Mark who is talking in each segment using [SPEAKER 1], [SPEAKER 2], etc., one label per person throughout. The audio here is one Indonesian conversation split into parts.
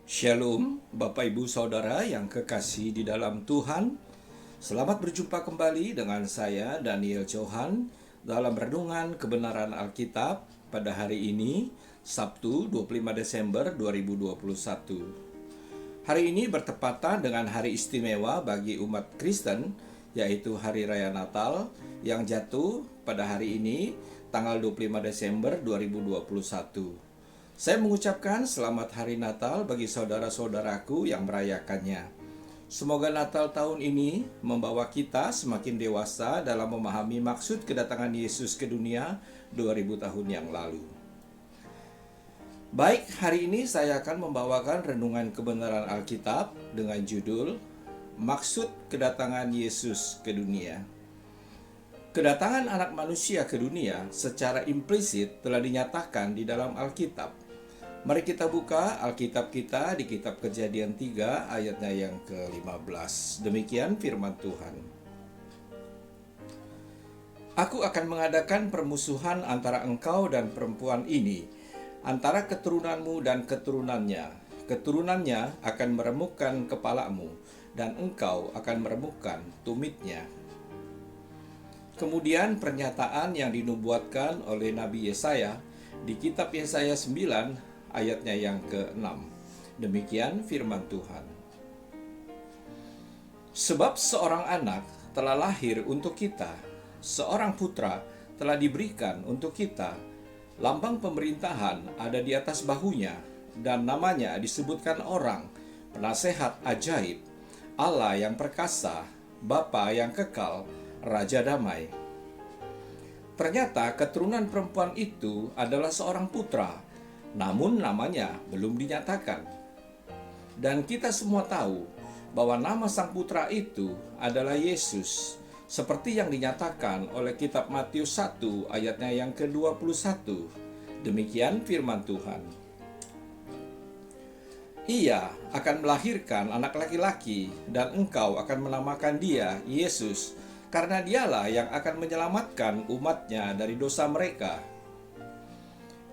[SPEAKER 1] Shalom, Bapak Ibu Saudara yang kekasih di dalam Tuhan. Selamat berjumpa kembali dengan saya Daniel Johan dalam renungan kebenaran Alkitab pada hari ini, Sabtu 25 Desember 2021. Hari ini bertepatan dengan hari istimewa bagi umat Kristen, yaitu Hari Raya Natal yang jatuh pada hari ini, tanggal 25 Desember 2021. Saya mengucapkan selamat hari Natal bagi saudara-saudaraku yang merayakannya. Semoga Natal tahun ini membawa kita semakin dewasa dalam memahami maksud kedatangan Yesus ke dunia 2000 tahun yang lalu. Baik, hari ini saya akan membawakan renungan kebenaran Alkitab dengan judul Maksud Kedatangan Yesus ke Dunia. Kedatangan anak manusia ke dunia secara implisit telah dinyatakan di dalam Alkitab. Mari kita buka Alkitab kita di kitab Kejadian 3 ayatnya yang ke-15. Demikian firman Tuhan. Aku akan mengadakan permusuhan antara engkau dan perempuan ini, antara keturunanmu dan keturunannya. Keturunannya akan meremukkan kepalamu, dan engkau akan meremukkan tumitnya. Kemudian pernyataan yang dinubuatkan oleh Nabi Yesaya di kitab Yesaya 9 ayatnya yang ke-6. Demikian firman Tuhan. Sebab seorang anak telah lahir untuk kita, seorang putra telah diberikan untuk kita. Lambang pemerintahan ada di atas bahunya, dan namanya disebutkan Orang, Penasehat Ajaib, Allah yang perkasa, Bapa yang kekal, Raja Damai. Ternyata keturunan perempuan itu adalah seorang putra, namun namanya belum dinyatakan. Dan kita semua tahu bahwa nama sang putra itu adalah Yesus, seperti yang dinyatakan oleh kitab Matius 1 ayatnya yang ke-21. Demikian firman Tuhan. Ia akan melahirkan anak laki-laki, dan engkau akan menamakan dia Yesus, karena dialah yang akan menyelamatkan umatnya dari dosa mereka.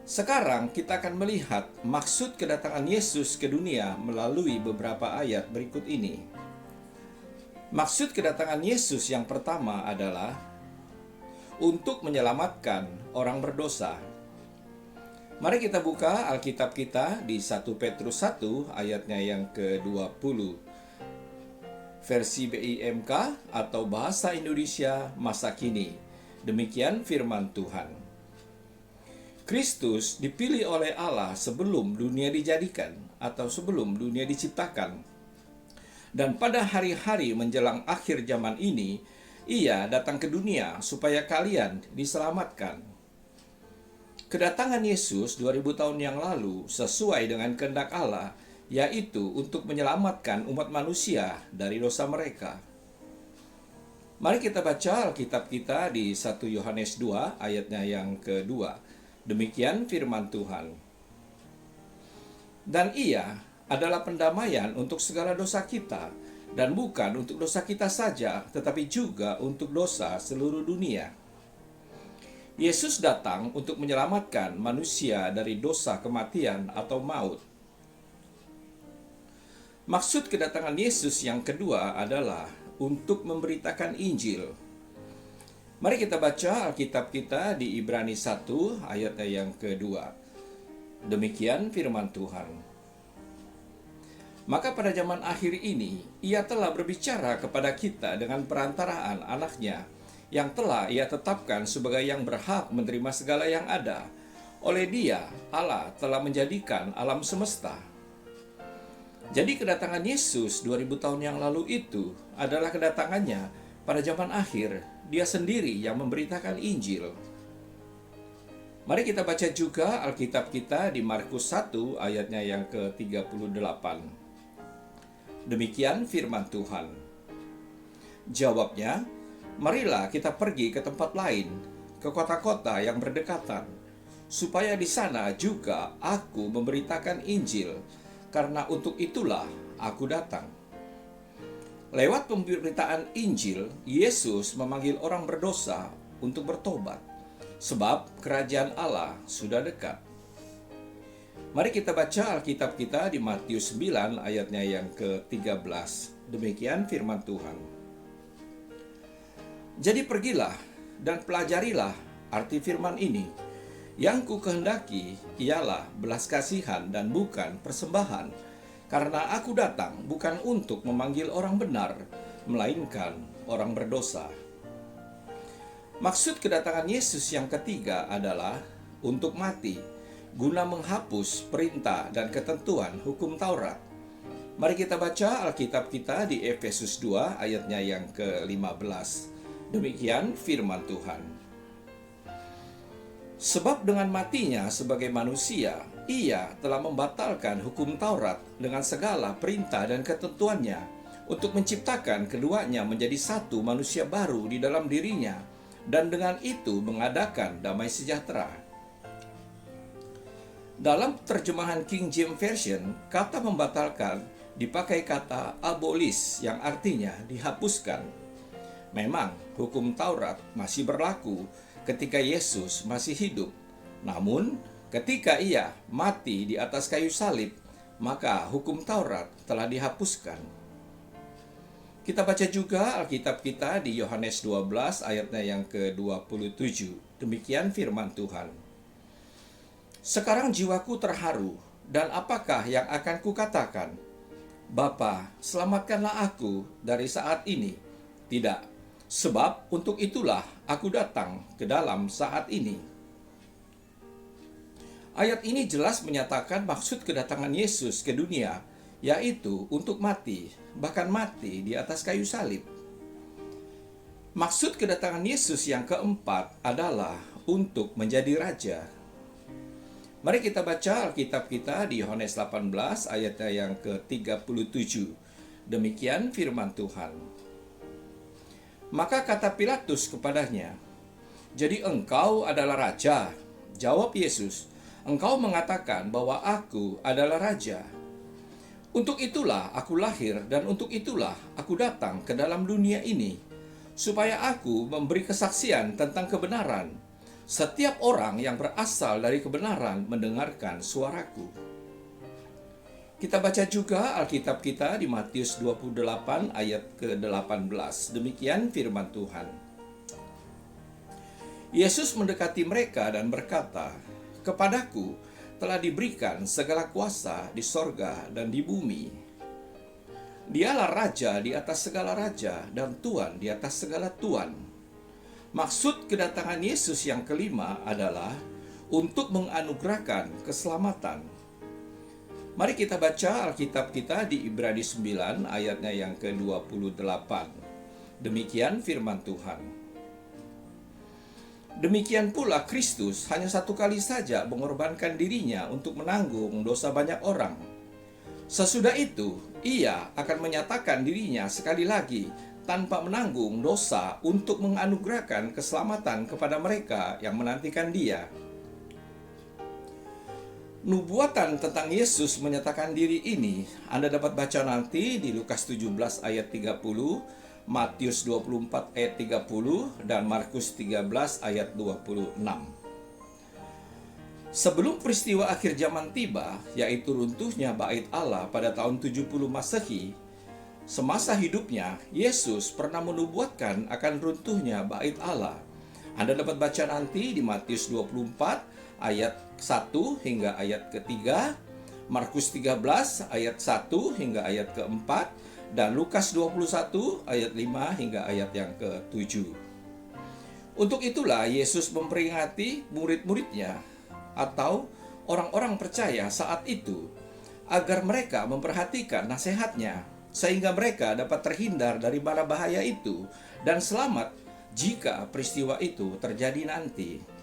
[SPEAKER 1] Sekarang kita akan melihat maksud kedatangan Yesus ke dunia melalui beberapa ayat berikut ini. Maksud kedatangan Yesus yang pertama adalah untuk menyelamatkan orang berdosa. Mari kita buka Alkitab kita di 1 Petrus 1 ayatnya yang ke-20. Versi BIMK atau Bahasa Indonesia Masa Kini. Demikian firman Tuhan. Kristus dipilih oleh Allah sebelum dunia dijadikan atau sebelum dunia diciptakan. Dan pada hari-hari menjelang akhir zaman ini, Ia datang ke dunia supaya kalian diselamatkan. Kedatangan Yesus 2000 tahun yang lalu sesuai dengan kehendak Allah, yaitu untuk menyelamatkan umat manusia dari dosa mereka. Mari kita baca Alkitab kita di 1 Yohanes 2 ayatnya yang kedua. Demikian firman Tuhan. Dan Ia adalah pendamaian untuk segala dosa kita, dan bukan untuk dosa kita saja, tetapi juga untuk dosa seluruh dunia. Yesus datang untuk menyelamatkan manusia dari dosa kematian atau maut. Maksud kedatangan Yesus yang kedua adalah untuk memberitakan Injil. Mari kita baca Alkitab kita di Ibrani 1 ayatnya yang kedua. Demikian firman Tuhan. Maka pada zaman akhir ini, Ia telah berbicara kepada kita dengan perantaraan anaknya, yang telah Ia tetapkan sebagai yang berhak menerima segala yang ada. Oleh Dia, Allah telah menjadikan alam semesta. Jadi kedatangan Yesus 2000 tahun yang lalu itu adalah kedatangannya pada zaman akhir. Dia sendiri yang memberitakan Injil. Mari kita baca juga Alkitab kita di Markus 1 ayatnya yang ke-38. Demikian firman Tuhan. Jawabnya, marilah kita pergi ke tempat lain, ke kota-kota yang berdekatan, supaya di sana juga aku memberitakan Injil, karena untuk itulah aku datang. Lewat pemberitaan Injil, Yesus memanggil orang berdosa untuk bertobat, sebab kerajaan Allah sudah dekat. Mari kita baca Alkitab kita di Matius 9 ayatnya yang ke-13. Demikian firman Tuhan. Jadi pergilah dan pelajarilah arti firman ini. Yang ku kehendaki ialah belas kasihan dan bukan persembahan, karena aku datang bukan untuk memanggil orang benar, melainkan orang berdosa. Maksud kedatangan Yesus yang ketiga adalah untuk mati, guna menghapus perintah dan ketentuan hukum Taurat. Mari kita baca Alkitab kita di Efesus 2 ayatnya yang ke-15. Demikian firman Tuhan. Sebab dengan matinya sebagai manusia, ia telah membatalkan hukum Taurat dengan segala perintah dan ketentuannya untuk menciptakan keduanya menjadi satu manusia baru di dalam dirinya, dan dengan itu mengadakan damai sejahtera. Dalam terjemahan King James Version, kata membatalkan dipakai kata abolis yang artinya dihapuskan. Memang hukum Taurat masih berlaku ketika Yesus masih hidup. Namun, ketika ia mati di atas kayu salib, maka hukum Taurat telah dihapuskan. Kita baca juga Alkitab kita di Yohanes 12 ayatnya yang ke-27. Demikian firman Tuhan. Sekarang jiwaku terharu, dan apakah yang akan kukatakan? Bapa, selamatkanlah aku dari saat ini. Tidak, sebab untuk itulah aku datang ke dalam saat ini. Ayat ini jelas menyatakan maksud kedatangan Yesus ke dunia, yaitu untuk mati, bahkan mati di atas kayu salib. Maksud kedatangan Yesus yang keempat adalah untuk menjadi raja. Mari kita baca Alkitab kita di Yohanes 18 ayatnya yang ke-37. Demikian firman Tuhan. Maka kata Pilatus kepadanya, "Jadi engkau adalah raja?" Jawab Yesus, "Engkau mengatakan bahwa aku adalah raja. Untuk itulah aku lahir dan untuk itulah aku datang ke dalam dunia ini, supaya aku memberi kesaksian tentang kebenaran. Setiap orang yang berasal dari kebenaran mendengarkan suaraku." Kita baca juga Alkitab kita di Matius 28 ayat ke-18. Demikian firman Tuhan. Yesus mendekati mereka dan berkata, "Kepadaku telah diberikan segala kuasa di sorga dan di bumi. Dialah raja di atas segala raja dan tuan di atas segala tuan." Maksud kedatangan Yesus yang kelima adalah untuk menganugerahkan keselamatan. Mari kita baca Alkitab kita di Ibrani 9 ayatnya yang ke-28. Demikian firman Tuhan. Demikian pula Kristus hanya satu kali saja mengorbankan dirinya untuk menanggung dosa banyak orang. Sesudah itu, ia akan menyatakan dirinya sekali lagi tanpa menanggung dosa untuk menganugerahkan keselamatan kepada mereka yang menantikan dia. Nubuatan tentang Yesus menyatakan diri ini Anda dapat baca nanti di Lukas 17 ayat 30, Matius 24 ayat 30, dan Markus 13 ayat 26. Sebelum peristiwa akhir zaman tiba, yaitu runtuhnya bait Allah pada tahun 70 Masehi, semasa hidupnya, Yesus pernah menubuatkan akan runtuhnya bait Allah. Anda dapat baca nanti di Matius 24 ayat 1 hingga ayat ketiga, Markus 13 ayat 1 hingga ayat keempat, dan Lukas 21 ayat 5 hingga ayat yang ke-7. Untuk itulah Yesus memperingati murid-muridnya atau orang-orang percaya saat itu agar mereka memperhatikan nasihatnya sehingga mereka dapat terhindar dari bara bahaya itu dan selamat jika peristiwa itu terjadi nanti.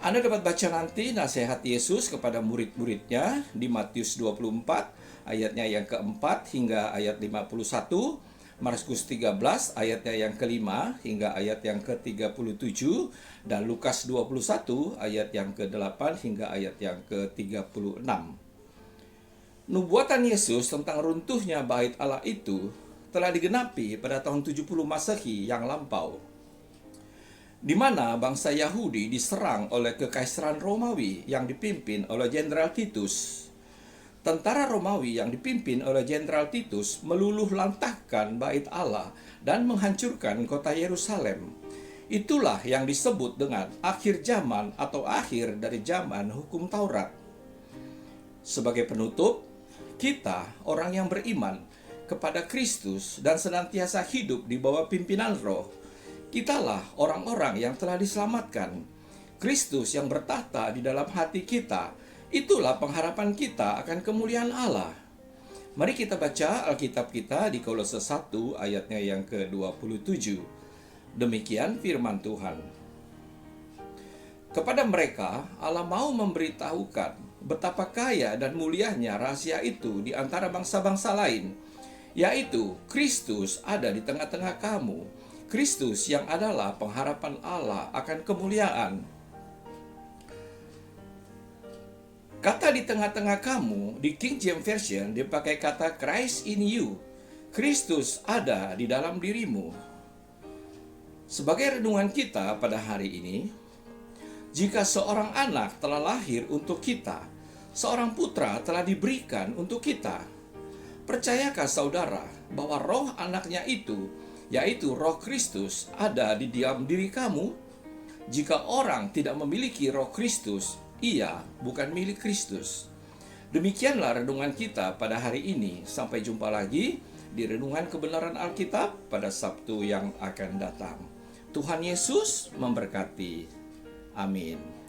[SPEAKER 1] Anda dapat baca nanti nasihat Yesus kepada murid-muridnya di Matius 24 ayatnya yang keempat hingga ayat 51, Markus 13 ayatnya yang kelima hingga ayat yang ke-37, dan Lukas 21 ayat yang ke-8 hingga ayat yang ke-36. Nubuatan Yesus tentang runtuhnya bait Allah itu telah digenapi pada tahun 70 Masehi yang lampau. di mana bangsa Yahudi diserang oleh kekaisaran Romawi yang dipimpin oleh Jenderal Titus. Tentara Romawi yang dipimpin oleh Jenderal Titus meluluh lantahkan bait Allah dan menghancurkan kota Yerusalem. Itulah yang disebut dengan akhir zaman atau akhir dari zaman hukum Taurat. Sebagai penutup, kita orang yang beriman kepada Kristus dan senantiasa hidup di bawah pimpinan Roh, kitalah orang-orang yang telah diselamatkan. Kristus yang bertahta di dalam hati kita, itulah pengharapan kita akan kemuliaan Allah. Mari kita baca Alkitab kita di Kolose 1 ayatnya yang ke-27. Demikian firman Tuhan. Kepada mereka Allah mau memberitahukan betapa kaya dan mulianya rahasia itu di antara bangsa-bangsa lain, yaitu Kristus ada di tengah-tengah kamu. Kristus yang adalah pengharapan Allah akan kemuliaan. Kata di tengah-tengah kamu di King James Version dipakai kata Christ in you. Kristus ada di dalam dirimu. Sebagai renungan kita pada hari ini, jika seorang anak telah lahir untuk kita, seorang putra telah diberikan untuk kita. Percayakah saudara bahwa roh anaknya itu, yaitu roh Kristus, ada di dalam diri kamu? Jika orang tidak memiliki roh Kristus, ia bukan milik Kristus. Demikianlah renungan kita pada hari ini. Sampai jumpa lagi di renungan kebenaran Alkitab pada Sabtu yang akan datang. Tuhan Yesus memberkati. Amin.